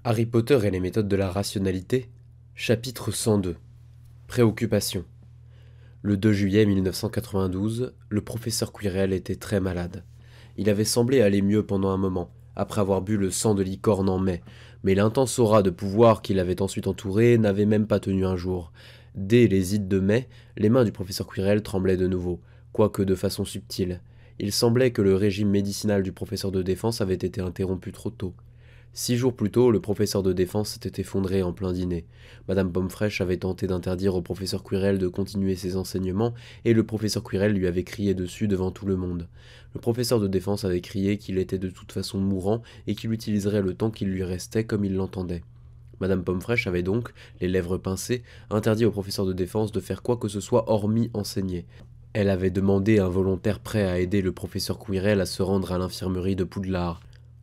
Harry Potter et les méthodes de la rationalité, chapitre 102. Préoccupation. Le 2 juillet 1992, le professeur Quirrell était très malade. Il avait semblé aller mieux pendant un moment, après avoir bu le sang de licorne en mai, mais l'intense aura de pouvoir qui l'avait ensuite entouré n'avait même pas tenu un jour. Dès les ides de mai, les mains du professeur Quirrell tremblaient de nouveau, quoique de façon subtile. Il semblait que le régime médicinal du professeur de défense avait été interrompu trop tôt. 6 jours plus tôt, le professeur de défense s'était effondré en plein dîner. Madame Pomme-Fraîche avait tenté d'interdire au professeur Quirrell de continuer ses enseignements, et le professeur Quirrell lui avait crié dessus devant tout le monde. Le professeur de défense avait crié qu'il était de toute façon mourant et qu'il utiliserait le temps qu'il lui restait comme il l'entendait. Madame Pomme-Fraîche avait donc, les lèvres pincées, interdit au professeur de défense de faire quoi que ce soit hormis enseigner. Elle avait demandé un volontaire prêt à aider le professeur Quirrell à se rendre à l'infirmerie de Poudlard.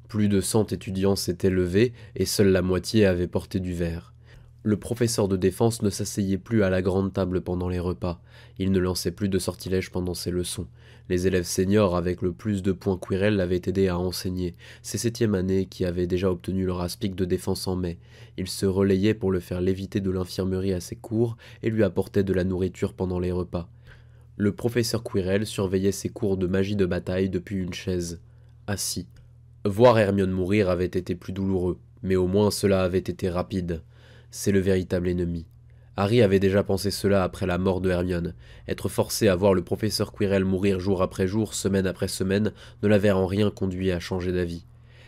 Plus de 100 étudiants s'étaient levés et seule la moitié avait porté du verre. Le professeur de défense ne s'asseyait plus à la grande table pendant les repas. Il ne lançait plus de sortilèges pendant ses leçons. Les élèves seniors avec le plus de points Quirrell l'avaient aidé à enseigner. Ses 7e années qui avaient déjà obtenu leur aspic de défense en mai. Il se relayait pour le faire léviter de l'infirmerie à ses cours et lui apportait de la nourriture pendant les repas. Le professeur Quirrell surveillait ses cours de magie de bataille depuis une chaise, assis. Voir Hermione mourir avait été plus douloureux, mais au moins cela avait été rapide. C'est le véritable ennemi. Harry avait déjà pensé cela après la mort de Hermione. Être forcé à voir le professeur Quirrell mourir jour après jour, semaine après semaine, ne l'avait en rien conduit à changer d'avis.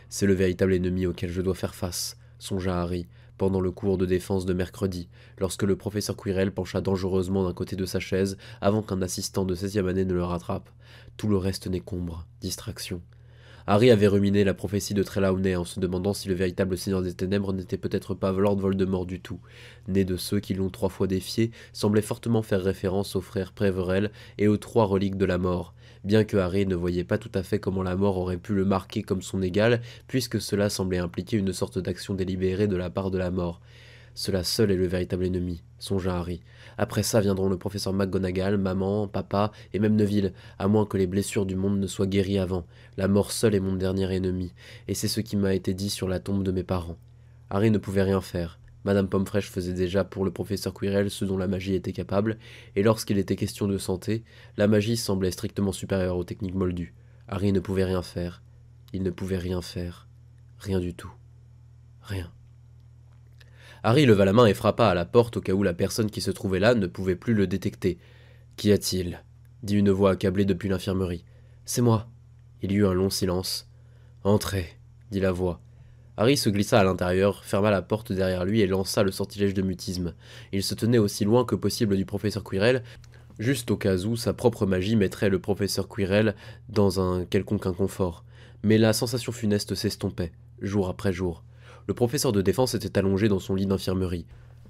C'est le véritable ennemi auquel je dois faire face, songea Harry, pendant le cours de défense de mercredi, lorsque le professeur Quirrell pencha dangereusement d'un côté de sa chaise avant qu'un assistant de 16e année ne le rattrape. Tout le reste n'est qu'ombre, distraction. Harry avait ruminé la prophétie de Trelawney en se demandant si le véritable Seigneur des Ténèbres n'était peut-être pas Lord Voldemort du tout. Né de ceux qui l'ont 3 fois défié, semblait fortement faire référence aux frères Péverell et aux 3 reliques de la mort, bien que Harry ne voyait pas tout à fait comment la mort aurait pu le marquer comme son égal, puisque cela semblait impliquer une sorte d'action délibérée de la part de la mort. Cela seul est le véritable ennemi, songea Harry. Après ça viendront le professeur McGonagall, maman, papa et même Neville, à moins que les blessures du monde ne soient guéries avant. La mort seule est mon dernier ennemi, et c'est ce qui m'a été dit sur la tombe de mes parents. Harry ne pouvait rien faire. Madame Pomme-Fraîche faisait déjà pour le professeur Quirrell ce dont la magie était capable, et lorsqu'il était question de santé, la magie semblait strictement supérieure aux techniques moldues. Harry ne pouvait rien faire. Il ne pouvait rien faire. Rien du tout. Rien. Harry leva la main et frappa à la porte au cas où la personne qui se trouvait là ne pouvait plus le détecter. « Qu'y a-t-il » dit une voix accablée depuis l'infirmerie. « C'est moi. » Il y eut un long silence. « Entrez » dit la voix. Harry se glissa à l'intérieur, ferma la porte derrière lui et lança le sortilège de mutisme. Il se tenait aussi loin que possible du professeur Quirrell, juste au cas où sa propre magie mettrait le professeur Quirrell dans un quelconque inconfort. Mais la sensation funeste s'estompait, jour après jour. Le professeur de défense était allongé dans son lit d'infirmerie,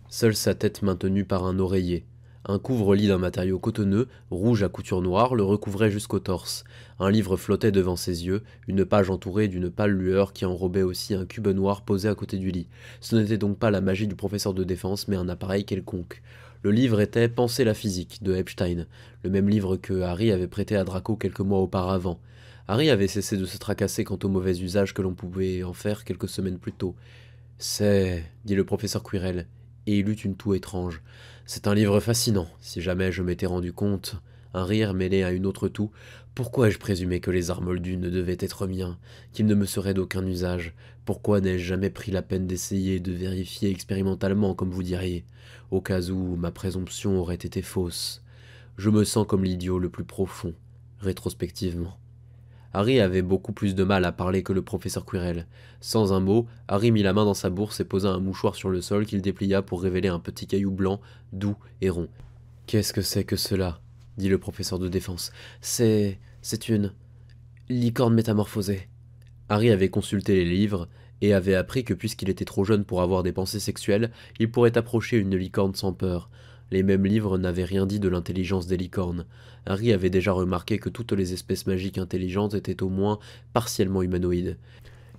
seule sa tête maintenue par un oreiller. Un couvre-lit d'un matériau cotonneux, rouge à couture noire, le recouvrait jusqu'au torse. Un livre flottait devant ses yeux, une page entourée d'une pâle lueur qui enrobait aussi un cube noir posé à côté du lit. Ce n'était donc pas la magie du professeur de défense, mais un appareil quelconque. Le livre était Penser la physique de Epstein, le même livre que Harry avait prêté à Draco quelques mois auparavant. Harry avait cessé de se tracasser quant au mauvais usage que l'on pouvait en faire quelques semaines plus tôt. « C'est... » dit le professeur Quirrell, et il eut une toux étrange. « C'est un livre fascinant, si jamais je m'étais rendu compte. » Un rire mêlé à une autre toux. « Pourquoi ai-je présumé que les arts moldus ne devaient être miens, qu'ils ne me seraient d'aucun usage? Pourquoi n'ai-je jamais pris la peine d'essayer de vérifier expérimentalement, comme vous diriez, au cas où ma présomption aurait été fausse? Je me sens comme l'idiot le plus profond, rétrospectivement. » Harry avait beaucoup plus de mal à parler que le professeur Quirrell. Sans un mot, Harry mit la main dans sa bourse et posa un mouchoir sur le sol qu'il déplia pour révéler un petit caillou blanc, doux et rond. « Qu'est-ce que c'est que cela ?» dit le professeur de défense. « C'est une... licorne métamorphosée. » Harry avait consulté les livres et avait appris que puisqu'il était trop jeune pour avoir des pensées sexuelles, il pourrait approcher une licorne sans peur. Les mêmes livres n'avaient rien dit de l'intelligence des licornes. Harry avait déjà remarqué que toutes les espèces magiques intelligentes étaient au moins partiellement humanoïdes.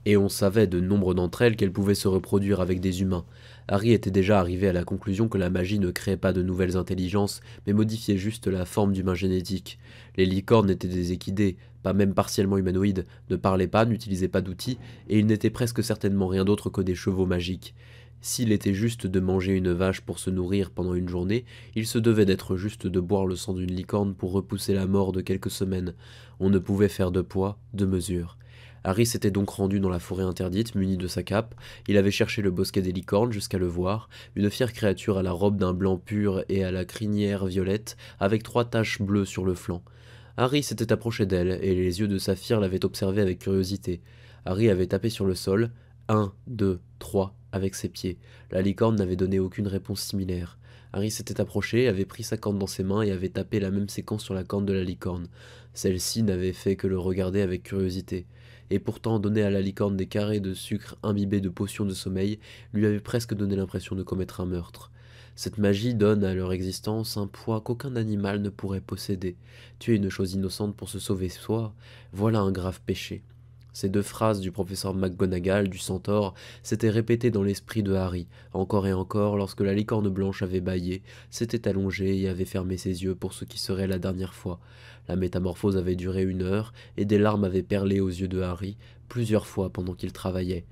Et on savait de nombre d'entre elles qu'elles pouvaient se reproduire avec des humains. Harry était déjà arrivé à la conclusion que la magie ne créait pas de nouvelles intelligences, mais modifiait juste la forme d'humain génétique. Les licornes étaient des équidés, pas même partiellement humanoïdes, ne parlaient pas, n'utilisaient pas d'outils, et ils n'étaient presque certainement rien d'autre que des chevaux magiques. S'il était juste de manger une vache pour se nourrir pendant une journée, il se devait d'être juste de boire le sang d'une licorne pour repousser la mort de quelques semaines. On ne pouvait faire de poids, de mesure. Harry s'était donc rendu dans la forêt interdite, muni de sa cape. Il avait cherché le bosquet des licornes jusqu'à le voir, une fière créature à la robe d'un blanc pur et à la crinière violette, avec 3 taches bleues sur le flanc. Harry s'était approché d'elle, et les yeux de Saphir l'avaient observé avec curiosité. Harry avait tapé sur le sol, 1, 2, 3, avec ses pieds. La licorne n'avait donné aucune réponse similaire. Harry s'était approché, avait pris sa corne dans ses mains et avait tapé la même séquence sur la corne de la licorne. Celle-ci n'avait fait que le regarder avec curiosité. Et pourtant donner à la licorne des carrés de sucre imbibés de potions de sommeil lui avait presque donné l'impression de commettre un meurtre. Cette magie donne à leur existence un poids qu'aucun animal ne pourrait posséder. Tuer une chose innocente pour se sauver soi, voilà un grave péché. Ces 2 phrases du professeur McGonagall, du centaure, s'étaient répétées dans l'esprit de Harry, encore et encore, lorsque la licorne blanche avait bâillé, s'était allongée et avait fermé ses yeux pour ce qui serait la dernière fois. La métamorphose avait duré 1 heure, et des larmes avaient perlé aux yeux de Harry, plusieurs fois pendant qu'il travaillait.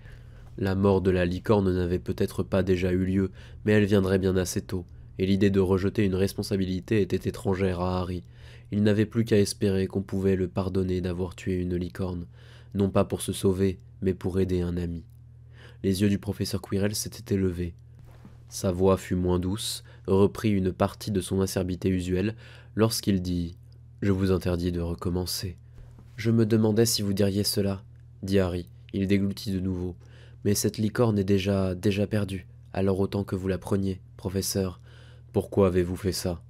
La mort de la licorne n'avait peut-être pas déjà eu lieu, mais elle viendrait bien assez tôt, et l'idée de rejeter une responsabilité était étrangère à Harry. Il n'avait plus qu'à espérer qu'on pouvait le pardonner d'avoir tué une licorne, non pas pour se sauver, mais pour aider un ami. Les yeux du professeur Quirrell s'étaient élevés. Sa voix fut moins douce, reprit une partie de son acerbité usuelle, lorsqu'il dit « Je vous interdis de recommencer. »« Je me demandais si vous diriez cela, » dit Harry. Il déglutit de nouveau. « Mais cette licorne est déjà perdue, alors autant que vous la preniez, professeur. Pourquoi avez-vous fait ça ?»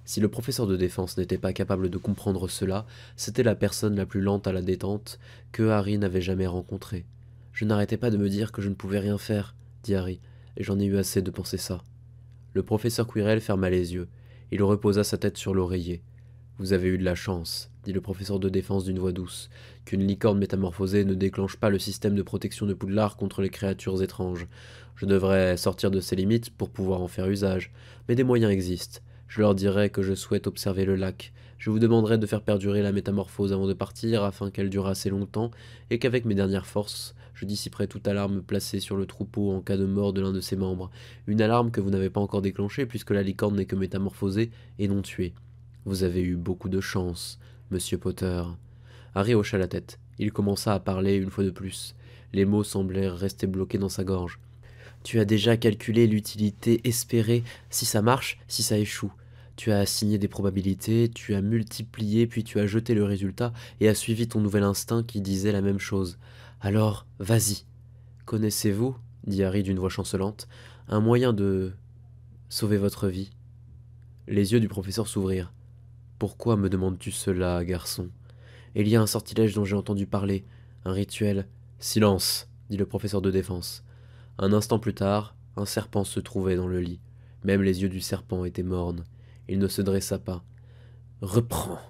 Si le professeur de défense n'était pas capable de comprendre cela, c'était la personne la plus lente à la détente que Harry n'avait jamais rencontrée. « Je n'arrêtais pas de me dire que je ne pouvais rien faire, » dit Harry, « et j'en ai eu assez de penser ça. » Le professeur Quirrell ferma les yeux. Il reposa sa tête sur l'oreiller. « Vous avez eu de la chance, » dit le professeur de défense d'une voix douce, « qu'une licorne métamorphosée ne déclenche pas le système de protection de Poudlard contre les créatures étranges. Je devrais sortir de ses limites pour pouvoir en faire usage, mais des moyens existent. Je leur dirai que je souhaite observer le lac. Je vous demanderai de faire perdurer la métamorphose avant de partir, afin qu'elle dure assez longtemps, et qu'avec mes dernières forces, je dissiperai toute alarme placée sur le troupeau en cas de mort de l'un de ses membres. Une alarme que vous n'avez pas encore déclenchée, puisque la licorne n'est que métamorphosée et non tuée. Vous avez eu beaucoup de chance, monsieur Potter. » Harry hocha la tête. Il commença à parler une fois de plus. Les mots semblèrent rester bloqués dans sa gorge. « Tu as déjà calculé l'utilité espérée, si ça marche, si ça échoue. Tu as assigné des probabilités, tu as multiplié, puis tu as jeté le résultat et as suivi ton nouvel instinct qui disait la même chose. Alors, vas-y. Connaissez-vous, dit Harry d'une voix chancelante, un moyen de sauver votre vie ?» Les yeux du professeur s'ouvrirent. « Pourquoi me demandes-tu cela, garçon ? Il y a un sortilège dont j'ai entendu parler, un rituel. »« Silence, dit le professeur de défense. Un instant plus tard, un serpent se trouvait dans le lit. Même les yeux du serpent étaient mornes. Il ne se dressa pas. « Reprends !»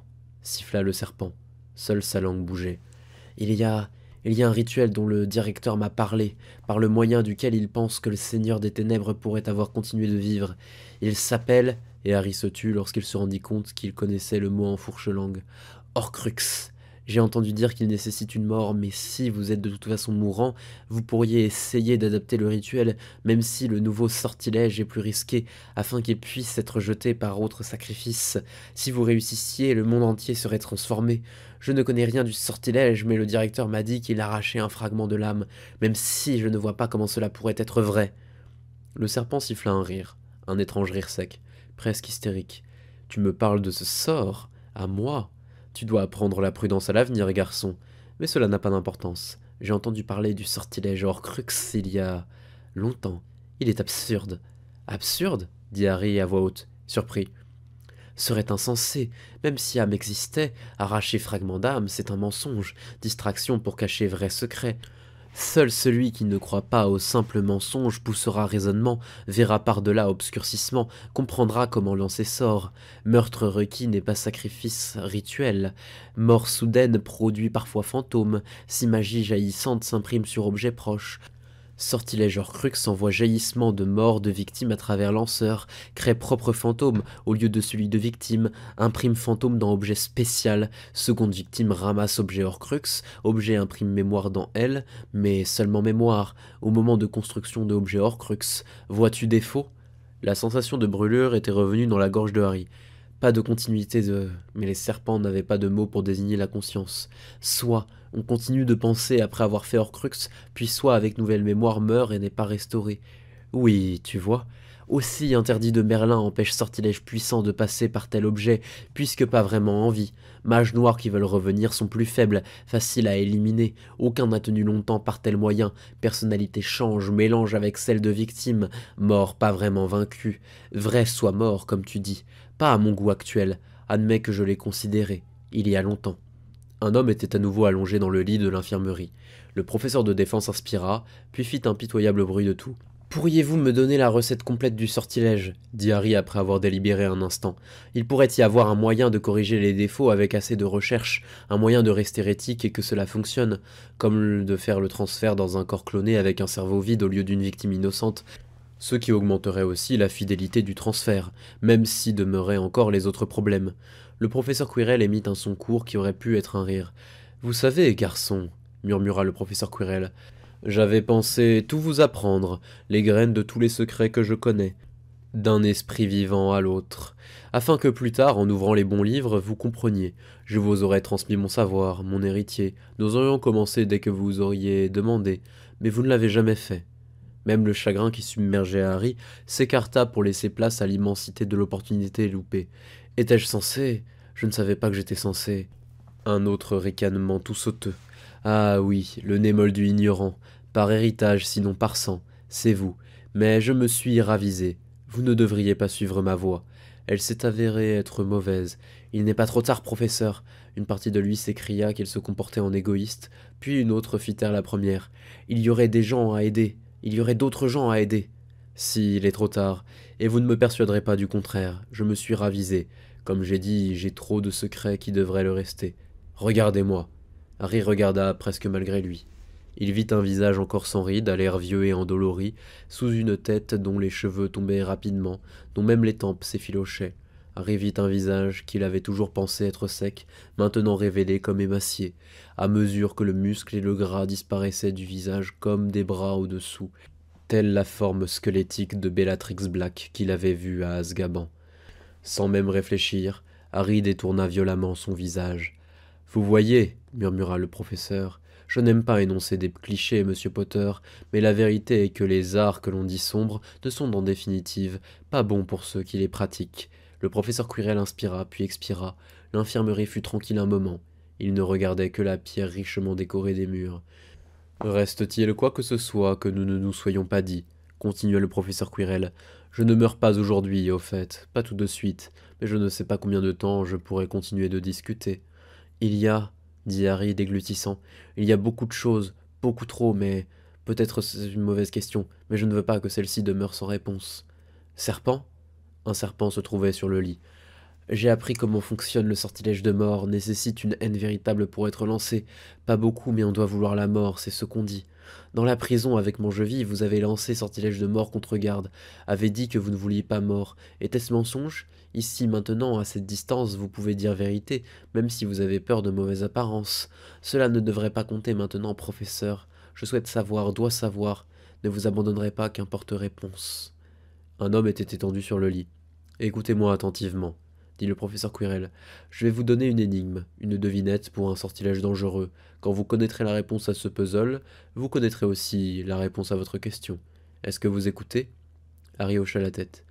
siffla le serpent. Seule sa langue bougeait. « Il y a un rituel dont le directeur m'a parlé, par le moyen duquel il pense que le Seigneur des Ténèbres pourrait avoir continué de vivre. Il s'appelle... » Et Harry se tut lorsqu'il se rendit compte qu'il connaissait le mot en fourche-langue. « Horcrux. J'ai entendu dire qu'il nécessite une mort, mais si vous êtes de toute façon mourant, vous pourriez essayer d'adapter le rituel, même si le nouveau sortilège est plus risqué, afin qu'il puisse être jeté par autre sacrifice. Si vous réussissiez, le monde entier serait transformé. Je ne connais rien du sortilège, mais le directeur m'a dit qu'il arrachait un fragment de l'âme, même si je ne vois pas comment cela pourrait être vrai. » Le serpent siffla un rire, un étrange rire sec, presque hystérique. « Tu me parles de ce sort? À moi? Tu dois apprendre la prudence à l'avenir, garçon. Mais cela n'a pas d'importance. J'ai entendu parler du sortilège Horcrux il y a... longtemps. Il est absurde. »« Absurde ?» dit Harry à voix haute, surpris. « Serait insensé. Même si âme existait, arracher fragment d'âme, c'est un mensonge, distraction pour cacher vrai secret. Seul celui qui ne croit pas au simple mensonge poussera raisonnement, verra par-delà obscurcissement, comprendra comment lancer sort. Meurtre requis n'est pas sacrifice rituel. Mort soudaine produit parfois fantôme, si magie jaillissante s'imprime sur objet proche. Sortilège Horcrux envoie jaillissement de mort de victime à travers lanceur, crée propre fantôme au lieu de celui de victime, imprime fantôme dans objet spécial, seconde victime ramasse objet Horcrux, objet imprime mémoire dans elle, mais seulement mémoire, au moment de construction de objet Horcrux. Vois-tu défaut? La sensation de brûlure était revenue dans la gorge de Harry. Pas de continuité de... Mais les serpents n'avaient pas de mots pour désigner la conscience. Soit on continue de penser après avoir fait Horcrux, puis soit avec nouvelle mémoire meurt et n'est pas restauré. Oui, tu vois. Aussi interdit de Merlin empêche sortilège puissant de passer par tel objet, puisque pas vraiment en vie. Mages noirs qui veulent revenir sont plus faibles, faciles à éliminer. Aucun n'a tenu longtemps par tel moyen. Personnalité change, mélange avec celle de victime. Mort, pas vraiment vaincu. Vrai soit mort, comme tu dis. Pas à mon goût actuel. Admets que je l'ai considéré. Il y a longtemps. Un homme était à nouveau allongé dans le lit de l'infirmerie. Le professeur de défense inspira, puis fit un pitoyable bruit de toux. Pourriez-vous me donner la recette complète du sortilège dit Harry après avoir délibéré un instant. Il pourrait y avoir un moyen de corriger les défauts avec assez de recherche, un moyen de rester éthique et que cela fonctionne, comme de faire le transfert dans un corps cloné avec un cerveau vide au lieu d'une victime innocente, ce qui augmenterait aussi la fidélité du transfert, même si demeuraient encore les autres problèmes. Le professeur Quirrell émit un son court qui aurait pu être un rire. « Vous savez, garçon, murmura le professeur Quirrell, j'avais pensé tout vous apprendre, les graines de tous les secrets que je connais, d'un esprit vivant à l'autre, afin que plus tard, en ouvrant les bons livres, vous compreniez. Je vous aurais transmis mon savoir, mon héritier. Nous aurions commencé dès que vous auriez demandé, mais vous ne l'avez jamais fait. » Même le chagrin qui submergeait Harry s'écarta pour laisser place à l'immensité de l'opportunité loupée. Étais-je censé? Je ne savais pas que j'étais censé. Un autre ricanement tout sauteux. Ah oui, le nez moldu ignorant. Par héritage, sinon par sang. C'est vous. Mais je me suis ravisé. Vous ne devriez pas suivre ma voie. Elle s'est avérée être mauvaise. Il n'est pas trop tard, professeur. Une partie de lui s'écria qu'il se comportait en égoïste, puis une autre fit taire la première. Il y aurait des gens à aider. Il y aurait d'autres gens à aider. Si, il est trop tard, et vous ne me persuaderez pas du contraire. Je me suis ravisé. Comme j'ai dit, j'ai trop de secrets qui devraient le rester. Regardez-moi. Harry regarda presque malgré lui. Il vit un visage encore sans rides, à l'air vieux et endolori, sous une tête dont les cheveux tombaient rapidement, dont même les tempes s'effilochaient. Harry vit un visage qu'il avait toujours pensé être sec, maintenant révélé comme émacié, à mesure que le muscle et le gras disparaissaient du visage comme des bras au-dessous, telle la forme squelettique de Bellatrix Black qu'il avait vue à Azkaban. Sans même réfléchir, Harry détourna violemment son visage. « Vous voyez, murmura le professeur, je n'aime pas énoncer des clichés, monsieur Potter, mais la vérité est que les arts que l'on dit sombres ne sont en définitive pas bons pour ceux qui les pratiquent. » Le professeur Quirrell inspira, puis expira. L'infirmerie fut tranquille un moment. Il ne regardait que la pierre richement décorée des murs. « Reste-t-il quoi que ce soit que nous ne nous soyons pas dit ?» continua le professeur Quirrell. « Je ne meurs pas aujourd'hui, au fait, pas tout de suite, mais je ne sais pas combien de temps je pourrai continuer de discuter. » Il y a, dit Harry déglutissant, il y a beaucoup de choses, beaucoup trop, mais peut-être c'est une mauvaise question, mais je ne veux pas que celle-ci demeure sans réponse. Serpent? Un serpent se trouvait sur le lit. J'ai appris comment fonctionne le sortilège de mort, nécessite une haine véritable pour être lancé. Pas beaucoup, mais on doit vouloir la mort, c'est ce qu'on dit. Dans la prison, avec Mangeville, vous avez lancé sortilège de mort contre garde, avez dit que vous ne vouliez pas mort. Était-ce mensonge? Ici, maintenant, à cette distance, vous pouvez dire vérité, même si vous avez peur de mauvaises apparences. Cela ne devrait pas compter maintenant, professeur. Je souhaite savoir, dois savoir. Ne vous abandonnerez pas, qu'importe réponse. Un homme était étendu sur le lit. Écoutez-moi attentivement, dit le professeur Quirrell. Je vais vous donner une énigme, une devinette pour un sortilège dangereux. Quand vous connaîtrez la réponse à ce puzzle, vous connaîtrez aussi la réponse à votre question. Est-ce que vous écoutez? Harry hocha la tête.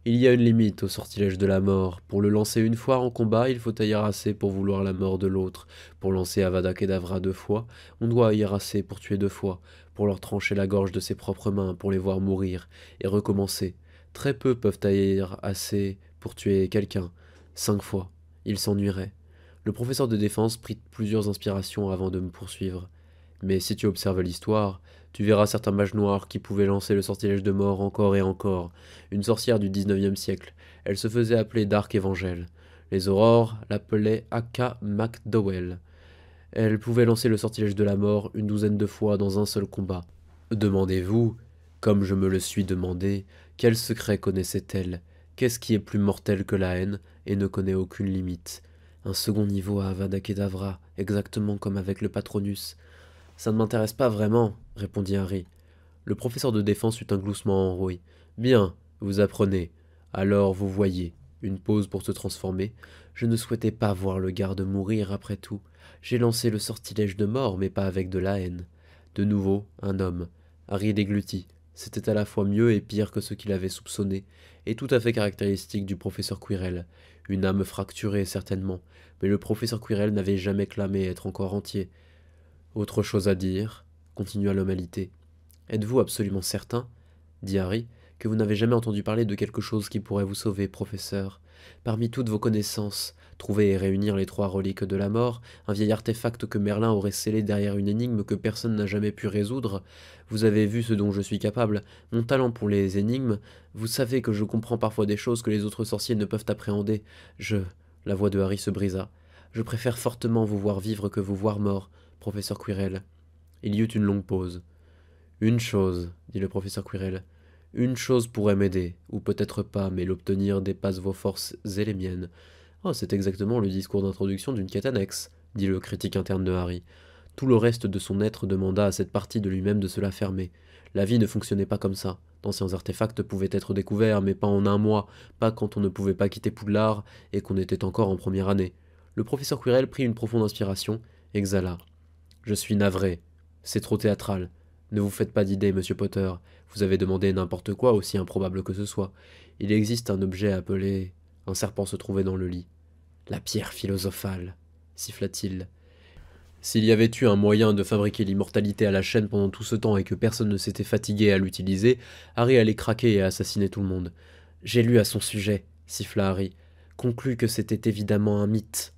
Il y a une limite au sortilège de la mort. Pour le lancer une fois en combat, il faut haïr assez pour vouloir la mort de l'autre. Pour lancer Avada Kedavra 2 fois, on doit haïr assez pour tuer 2 fois. Pour leur trancher la gorge de ses propres mains, pour les voir mourir, et recommencer. Très peu peuvent haïr assez pour tuer quelqu'un. 5 fois. Ils s'ennuieraient. Le professeur de défense prit plusieurs inspirations avant de me poursuivre. Mais si tu observes l'histoire, tu verras certains mages noirs qui pouvaient lancer le sortilège de mort encore et encore. Une sorcière du 19e siècle. Elle se faisait appeler Dark Évangel. Les aurores l'appelaient Aka McDowell. Elle pouvait lancer le sortilège de la mort une douzaine de fois dans un seul combat. Demandez-vous, comme je me le suis demandé, quel secret connaissait-elle? Qu'est-ce qui est plus mortel que la haine et ne connaît aucune limite? Un second niveau à Avada Kedavra, exactement comme avec le Patronus. Ça ne m'intéresse pas vraiment, répondit Harry. Le professeur de défense eut un gloussement enroué. Bien, vous apprenez. Alors vous voyez. Une pause pour se transformer. Je ne souhaitais pas voir le garde mourir après tout. J'ai lancé le sortilège de mort, mais pas avec de la haine. De nouveau, un homme. Harry déglutit. C'était à la fois mieux et pire que ce qu'il avait soupçonné, et tout à fait caractéristique du professeur Quirrell. Une âme fracturée, certainement, mais le professeur Quirrell n'avait jamais clamé être encore entier. Autre chose à dire, continua l'homme alité. Êtes-vous absolument certain, dit Harry, que vous n'avez jamais entendu parler de quelque chose qui pourrait vous sauver, professeur? Parmi toutes vos connaissances, trouver et réunir les 3 reliques de la mort, un vieil artefact que Merlin aurait scellé derrière une énigme que personne n'a jamais pu résoudre, vous avez vu ce dont je suis capable, mon talent pour les énigmes, vous savez que je comprends parfois des choses que les autres sorciers ne peuvent appréhender. La voix de Harry se brisa. Je préfère fortement vous voir vivre que vous voir mort, professeur Quirrell. Il y eut une longue pause. Une chose, dit le professeur Quirrell. Une chose pourrait m'aider, ou peut-être pas, mais l'obtenir dépasse vos forces et les miennes. Oh, c'est exactement le discours d'introduction d'une quête annexe, dit le critique interne de Harry. Tout le reste de son être demanda à cette partie de lui-même de se la fermer. La vie ne fonctionnait pas comme ça. D'anciens artefacts pouvaient être découverts, mais pas en un mois, pas quand on ne pouvait pas quitter Poudlard et qu'on était encore en première année. Le professeur Quirrell prit une profonde inspiration, exhala. Je suis navré. C'est trop théâtral. Ne vous faites pas d'idées, monsieur Potter. Vous avez demandé n'importe quoi, aussi improbable que ce soit. Il existe un objet appelé... Un serpent se trouvait dans le lit. La pierre philosophale, siffla-t-il. S'il y avait eu un moyen de fabriquer l'immortalité à la chaîne pendant tout ce temps et que personne ne s'était fatigué à l'utiliser, Harry allait craquer et assassiner tout le monde. J'ai lu à son sujet, siffla Harry, conclut que c'était évidemment un mythe.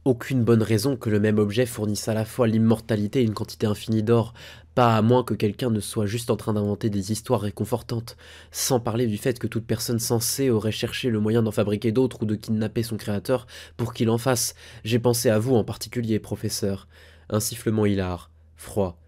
Aucune bonne raison que le même objet fournisse à la fois l'immortalité et une quantité infinie d'or, pas à moins que quelqu'un ne soit juste en train d'inventer des histoires réconfortantes, sans parler du fait que toute personne sensée aurait cherché le moyen d'en fabriquer d'autres ou de kidnapper son créateur pour qu'il en fasse. J'ai pensé à vous en particulier, professeur. Un sifflement hilar, froid.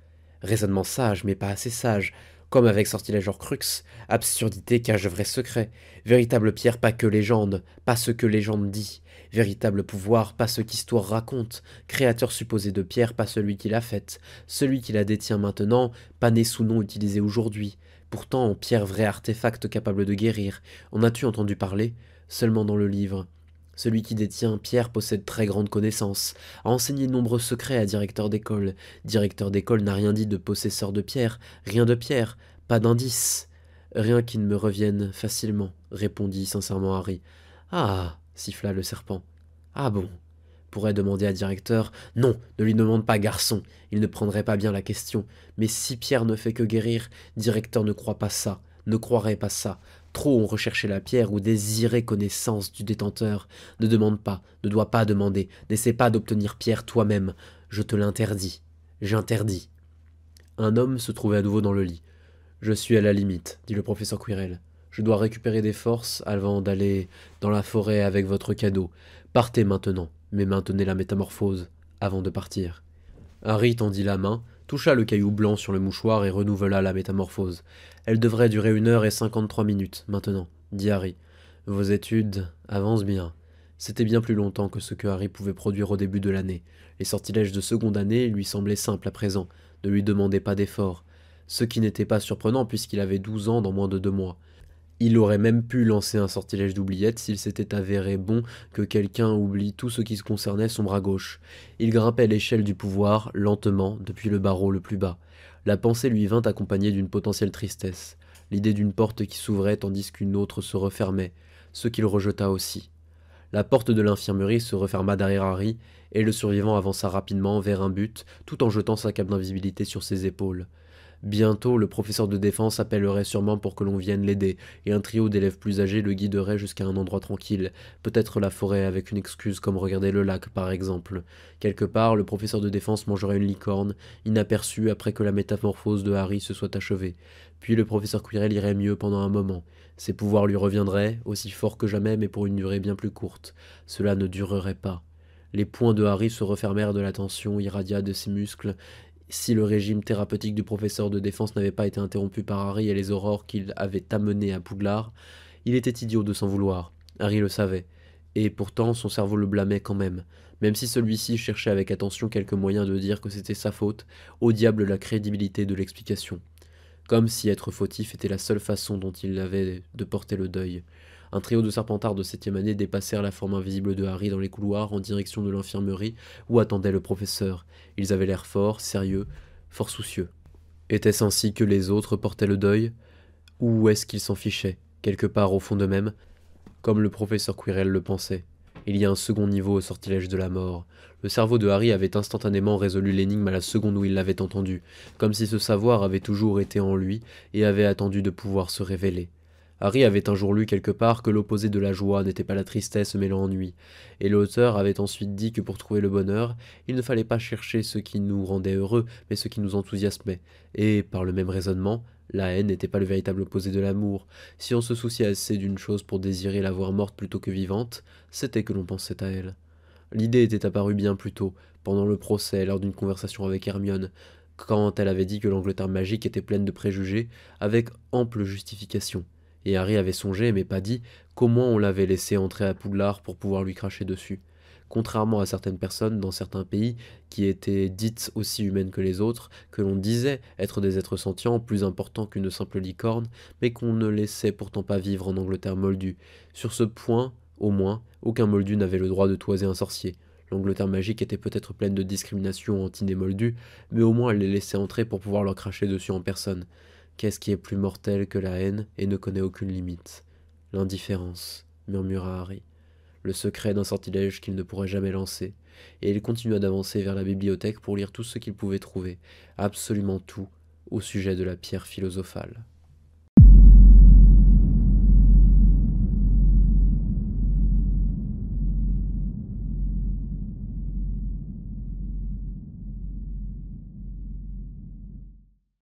Raisonnement sage, mais pas assez sage. Comme avec Sortilège Horcrux, absurdité cache vrai secret. Véritable pierre, pas que légende, pas ce que légende dit. Véritable pouvoir, pas ce qu'histoire raconte. Créateur supposé de pierre, pas celui qui l'a faite. Celui qui la détient maintenant, pas né sous nom utilisé aujourd'hui. Pourtant, en pierre, vrai artefact capable de guérir. En as-tu entendu parler? Seulement dans le livre. Celui qui détient pierre possède très grande connaissance, a enseigné de nombreux secrets à directeur d'école. Directeur d'école n'a rien dit de possesseur de pierre, rien de pierre, pas d'indice. Rien qui ne me revienne facilement, répondit sincèrement Harry. Ah, siffla le serpent. Ah bon, pourrait demander à directeur. Non, ne lui demande pas, garçon, il ne prendrait pas bien la question. Mais si pierre ne fait que guérir, directeur ne croit pas ça, ne croirait pas ça. Trop ont recherché la pierre ou désiré connaissance du détenteur. Ne demande pas, ne dois pas demander, n'essaie pas d'obtenir pierre toi-même. Je te l'interdis. J'interdis. Un homme se trouvait à nouveau dans le lit. Je suis à la limite, dit le professeur Quirrell. Je dois récupérer des forces avant d'aller dans la forêt avec votre cadeau. Partez maintenant, mais maintenez la métamorphose avant de partir. Harry tendit la main, toucha le caillou blanc sur le mouchoir et renouvela la métamorphose. Elle devrait durer 1 h et 53 minutes, maintenant, dit Harry. Vos études avancent bien. C'était bien plus longtemps que ce que Harry pouvait produire au début de l'année. Les sortilèges de seconde année lui semblaient simples à présent, ne lui demandaient pas d'efforts. Ce qui n'était pas surprenant puisqu'il avait 12 ans dans moins de 2 mois. Il aurait même pu lancer un sortilège d'oubliette s'il s'était avéré bon que quelqu'un oublie tout ce qui se concernait son bras gauche. Il grimpait l'échelle du pouvoir, lentement, depuis le barreau le plus bas. La pensée lui vint accompagnée d'une potentielle tristesse, l'idée d'une porte qui s'ouvrait tandis qu'une autre se refermait, ce qu'il rejeta aussi. La porte de l'infirmerie se referma derrière Harry, et le survivant avança rapidement vers un but, tout en jetant sa cape d'invisibilité sur ses épaules. Bientôt, le professeur de défense appellerait sûrement pour que l'on vienne l'aider, et un trio d'élèves plus âgés le guiderait jusqu'à un endroit tranquille, peut-être la forêt avec une excuse comme regarder le lac par exemple. Quelque part, le professeur de défense mangerait une licorne, inaperçue après que la métamorphose de Harry se soit achevée. Puis le professeur Quirrell irait mieux pendant un moment. Ses pouvoirs lui reviendraient, aussi forts que jamais mais pour une durée bien plus courte. Cela ne durerait pas. Les poings de Harry se refermèrent de la tension irradia de ses muscles. Si le régime thérapeutique du professeur de défense n'avait pas été interrompu par Harry et les aurores qu'il avait amenées à Poudlard, il était idiot de s'en vouloir. Harry le savait. Et pourtant, son cerveau le blâmait quand même. Même si celui-ci cherchait avec attention quelques moyens de dire que c'était sa faute, au diable la crédibilité de l'explication. Comme si être fautif était la seule façon dont il avait de porter le deuil. Un trio de serpentards de 7e année dépassèrent la forme invisible de Harry dans les couloirs en direction de l'infirmerie où attendait le professeur. Ils avaient l'air fort, sérieux, fort soucieux. Était-ce ainsi que les autres portaient le deuil? Ou est-ce qu'ils s'en fichaient, quelque part au fond d'eux-mêmes, comme le professeur Quirrell le pensait? Il y a un second niveau au sortilège de la mort. Le cerveau de Harry avait instantanément résolu l'énigme à la seconde où il l'avait entendu, comme si ce savoir avait toujours été en lui et avait attendu de pouvoir se révéler. Harry avait un jour lu quelque part que l'opposé de la joie n'était pas la tristesse mais l'ennui, et l'auteur avait ensuite dit que pour trouver le bonheur, il ne fallait pas chercher ce qui nous rendait heureux, mais ce qui nous enthousiasmait, et, par le même raisonnement, la haine n'était pas le véritable opposé de l'amour. Si on se souciait assez d'une chose pour désirer la voir morte plutôt que vivante, c'était que l'on pensait à elle. L'idée était apparue bien plus tôt, pendant le procès, lors d'une conversation avec Hermione, quand elle avait dit que l'Angleterre magique était pleine de préjugés, avec ample justification. Et Harry avait songé, mais pas dit, comment on l'avait laissé entrer à Poudlard pour pouvoir lui cracher dessus. Contrairement à certaines personnes dans certains pays qui étaient dites aussi humaines que les autres, que l'on disait être des êtres sentients plus importants qu'une simple licorne, mais qu'on ne laissait pourtant pas vivre en Angleterre moldue. Sur ce point, au moins, aucun moldu n'avait le droit de toiser un sorcier. L'Angleterre magique était peut-être pleine de discrimination anti moldus, mais au moins elle les laissait entrer pour pouvoir leur cracher dessus en personne. Qu'est-ce qui est plus mortel que la haine et ne connaît aucune limite? L'indifférence, murmura Harry, le secret d'un sortilège qu'il ne pourrait jamais lancer, et il continua d'avancer vers la bibliothèque pour lire tout ce qu'il pouvait trouver, absolument tout, au sujet de la pierre philosophale.